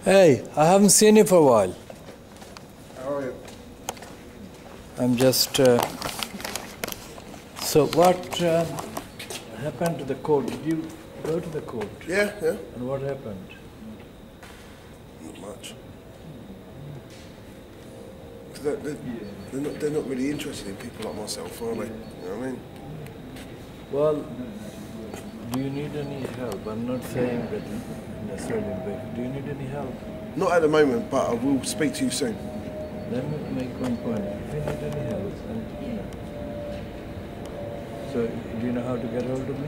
Hey, I haven't seen you for a while. How are you? I'm just... So what happened to the court? Did you go to the court? Yeah. And what happened? Not much. They're not really interested in people like myself, are they? You know what I mean? Well, do you need any help? I'm not saying that necessarily, but do you need any help? Not at the moment, but I will speak to you soon. Let me make one point. If you need any help, and so do you know how to get hold of me?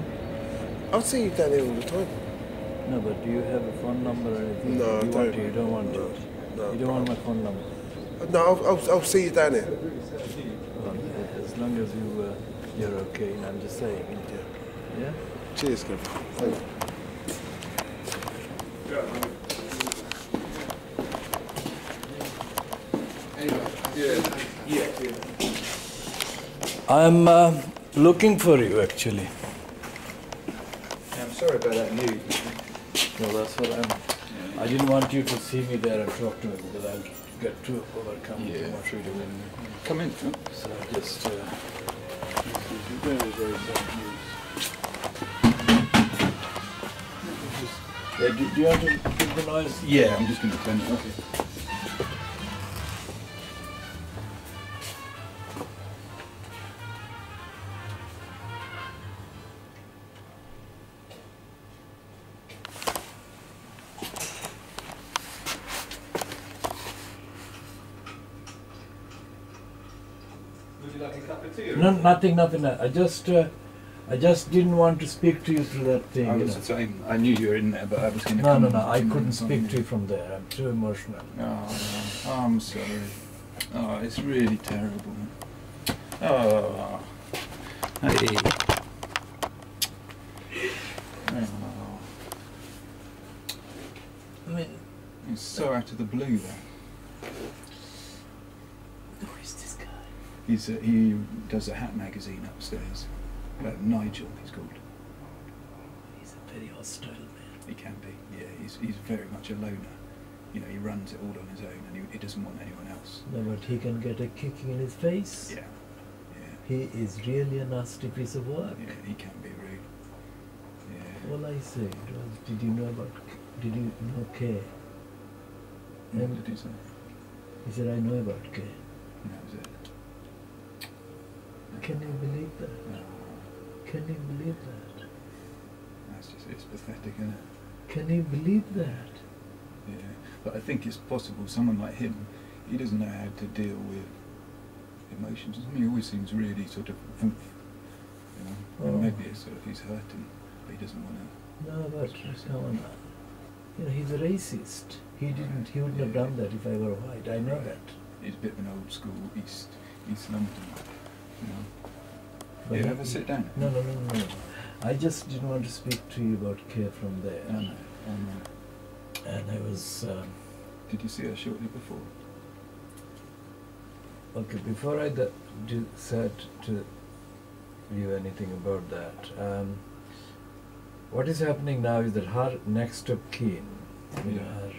I'll see you down here all the time. No, but do you have a phone number or anything? No, you I want don't. it? You don't want it? No, You don't want my phone number? No, I'll see you down here. Well, as long as you're okay, and I'm just saying. Yeah? Cheers, Kev. Thank you. I'm looking for you, actually. I'm sorry about that news. No, that's what I didn't want you to see me there and talk to me because I'll get too overcome too much reading. Come in. So I just... this is very, very bad news. Yeah, do you want to keep the noise? Yeah, I'm just going to turn it off. Would you like a cup of tea? No, nothing. I just didn't want to speak to you through that thing. I you was know. the same. I knew you were in there, but I was going to No, I couldn't speak to you from there. I'm too emotional. Oh, I'm sorry. Oh, it's really terrible. Oh, hey. Oh, I mean, it's so out of the blue, though. who is this guy? He does a hat magazine upstairs. Nigel, he's called. He's a very hostile man. He can be. Yeah, he's very much a loner. You know, he runs it all on his own, and he doesn't want anyone else. No, but he can get a kicking in his face. Yeah. He is really a nasty piece of work. Yeah, he can be rude. Yeah. All I said was, did you know Kay? What did he say? He said, I know about Kay. And that was it. Can you believe that? No, Can you believe that? it's pathetic, isn't it? Can you believe that? Yeah. But I think it's possible someone like him, he doesn't know how to deal with emotions. I mean, he always seems really sort of, you know, and maybe it's sort of he's hurting, but he doesn't want to. No, but come on. You know, he's a racist. He wouldn't have done that if I were white. I know that. He's a bit of an old school East London, you know. But You ever sit down? No. I just didn't want to speak to you about Kay from there. I know. And I was... Did you see her shortly before? okay, before I said to you anything about that, what is happening now is that her next of kin, her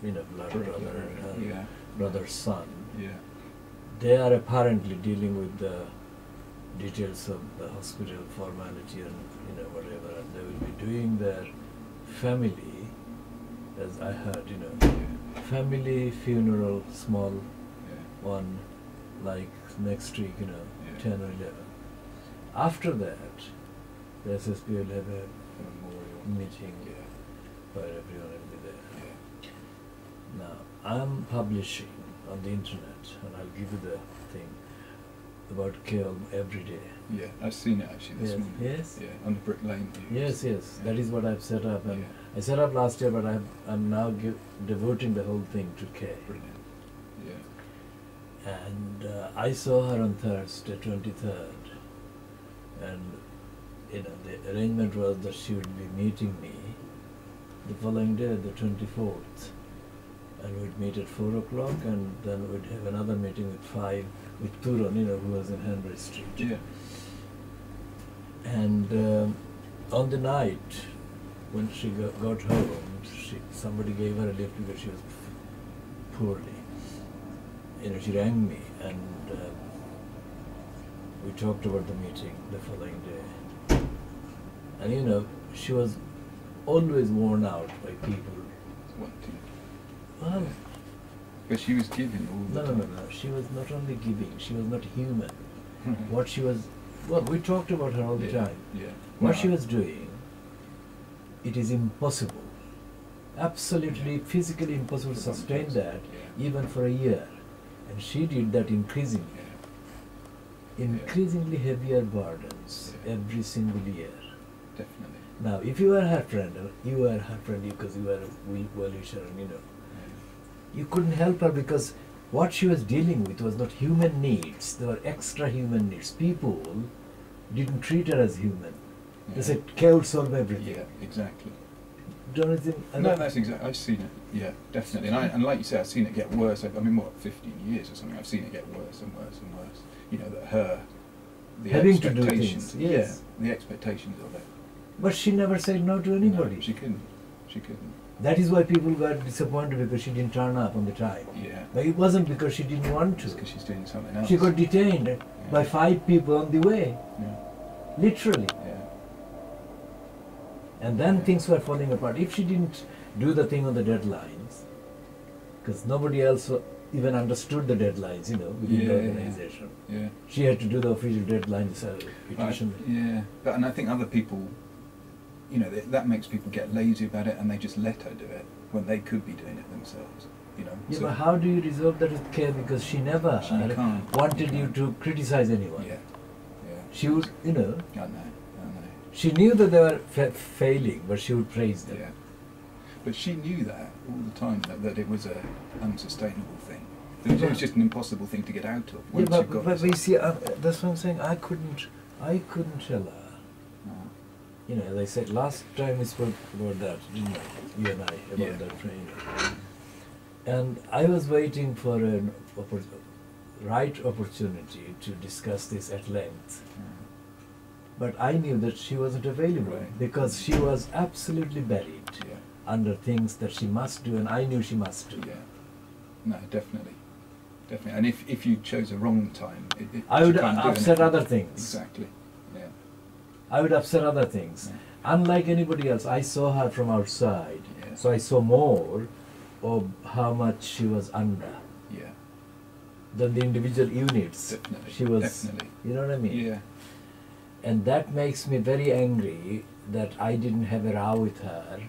blood brother and her brother's son, they are apparently dealing with the details of the hospital formality and whatever, and they will be doing their family, as I heard, family funeral, small one, like next week, 10 or 11. After that, the SSP will have a memorial meeting where everyone will be there. Now, I'm publishing on the internet, and I'll give you the thing, about Kale every day. Yeah, I've seen it actually this morning. Yes? Yeah, on the Brick Lane view. Yes. That is what I've set up. And I set up last year, but I'm now devoting the whole thing to Kay. Brilliant. Yeah. And I saw her on Thursday, 23rd. And, the arrangement was that she would be meeting me the following day, the 24th. And we'd meet at 4 o'clock, and then we'd have another meeting at 5 with Turan, who was in Henry Street. Yeah. And on the night, when she got home, somebody gave her a lift because she was poorly. You know, she rang me and we talked about the meeting the following day. And you know, she was always worn out by people. Wanting. Well, But she was giving all the time. no. She was not only giving, she was not human. What she was, well, we talked about her all the time. Yeah. What she was doing, it is impossible, absolutely physically impossible to sustain that even for a year. And she did that increasingly, increasingly heavier burdens every single year. Definitely. Now, if you were her friend, you were her friend because you were a well-wisher, and you know, you couldn't help her because what she was dealing with was not human needs. There were extra human needs. People didn't treat her as human. They said, "Care will solve everything." Yeah, exactly. Don't you think? No, that's exactly. I've seen it. Yeah, definitely. And like you say, I've seen it get worse. I mean, what, 15 years or something? I've seen it get worse and worse and worse. You know, that the having to do expectations. things. Yes. Yeah, the expectations of it. But she never said no to anybody. No, she couldn't. She couldn't. That is why people got disappointed because she didn't turn up on the time. Yeah. But it wasn't because she didn't want to. It's because she's doing something else. She got detained by 5 people on the way, Yeah. literally. Yeah. And then things were falling apart. If she didn't do the thing on the deadlines, because nobody else even understood the deadlines, you know, within the organization. Yeah. She had to do the official deadlines, petition. Yeah. But, and I think other people, you know, that makes people get lazy about it, and they just let her do it when they could be doing it themselves. You know. Yeah, So- but how do you resolve that with care? Because she never She can't. wanted You you can't. to criticize anyone. Yeah. Yeah. She would, you know, I know. she knew that they were failing, but she would praise them. Yeah. But she knew that all the time, that it was a unsustainable thing. It was just an impossible thing to get out of. Yeah, Once but, you've got but this- we see, that's what I'm saying. I couldn't tell her. No. You know, as I said, last time we spoke about that, didn't we? You and I, about Yeah. that training. And I was waiting for an right opportunity to discuss this at length. But I knew that she wasn't available Right. because she was absolutely buried Yeah. under things that she must do, and I knew she must do. Yeah. No, definitely. Definitely. And if you chose a wrong time, I she would can't do upset anything. other things. Exactly. Yeah. I would upset other things. Yeah. Unlike anybody else, I saw her from outside, Yeah. so I saw more of how much she was under Yeah. than the individual units. Definitely. She was, Definitely. you know what I mean? Yeah. And that makes me very angry that I didn't have a row with her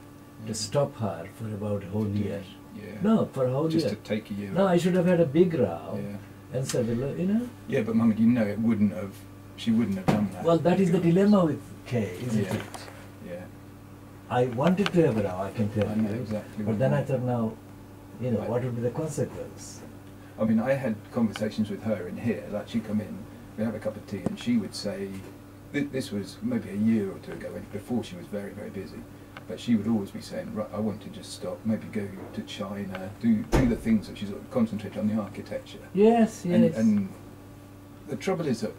to stop her for about a whole year. Yeah. No, for a whole Just year. to take a year. No, off. I should have had a big row Yeah. and said, "Well, you know." Yeah, but Mum, you know, it wouldn't have. She wouldn't have done that. Well, that is the dilemma with Kay, isn't Yeah. it? Yeah. I wanted to have a row, I can tell I know you. exactly But what then you I mean. thought, now, you know, Right. what would be the consequence? I mean, I had conversations with her in here. Like, she'd come in, we'd have a cup of tea, and she would say, this was maybe a year or two ago, before she was very, very busy. But she would always be saying, right, I want to just stop, maybe go to China, do the things that she's concentrate on the architecture. Yes, yes. And the trouble is that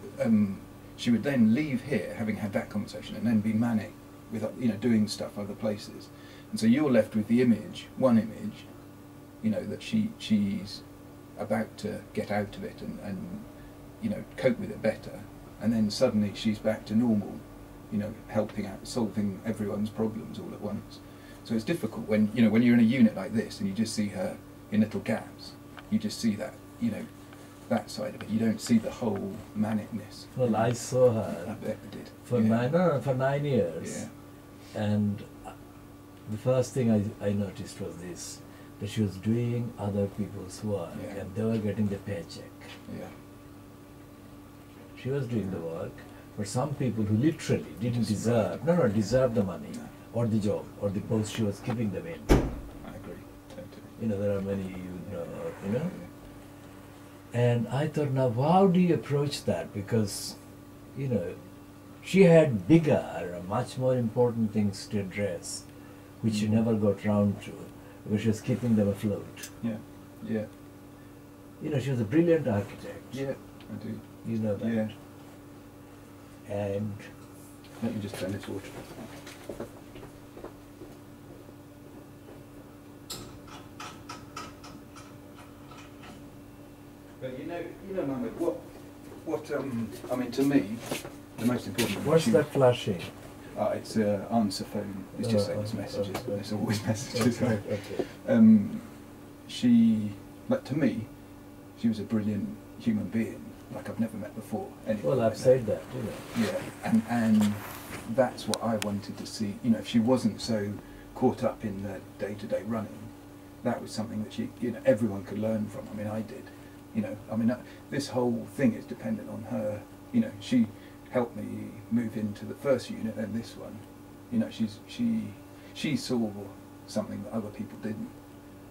she would then leave here, having had that conversation, and then be manic with, you know, doing stuff other places. And so you're left with the image, one image, you know, that she's about to get out of it and you know, cope with it better. And then suddenly she's back to normal, you know, helping out, solving everyone's problems all at once. So it's difficult when, you know, when you're in a unit like this and you just see her in little gaps. You just see that, you know, that side of it. You don't see the whole manicness. Well, I saw I her bet I did. for for 9 years. Yeah. And the first thing I noticed was this, that she was doing other people's work Yeah. and they were getting the paycheck. Yeah. She was doing the work, but some people who literally didn't Just deserve, right. deserve the money No. or the job or the post she was keeping them in. I agree. Totally. You know, there are many, you know. Yeah. And I thought, now how do you approach that? Because, you know, she had bigger, much more important things to address, which she never got round to, because she was keeping them afloat. Yeah. Yeah. You know, she was a brilliant architect. Yeah. I do. You know that. Yeah. And Let me just turn this water off. But Mohammed, I mean, to me, the most important thing. What's that flashing? It's an answer phone. It's just saying it's messages. It's always messages. Okay, okay. She, like, to me, she was a brilliant human being, like I've never met before. Well, I've said that, you know. Yeah, and that's what I wanted to see. You know, if she wasn't so caught up in the day-to-day running, that was something that everyone could learn from. I mean, I did. You know, I mean, this whole thing is dependent on her. You know, she helped me move into the first unit and this one. You know, she saw something that other people didn't,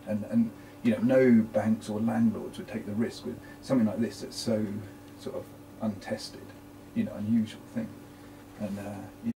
and you know, no banks or landlords would take the risk with something like this that's so sort of untested, you know, unusual thing, and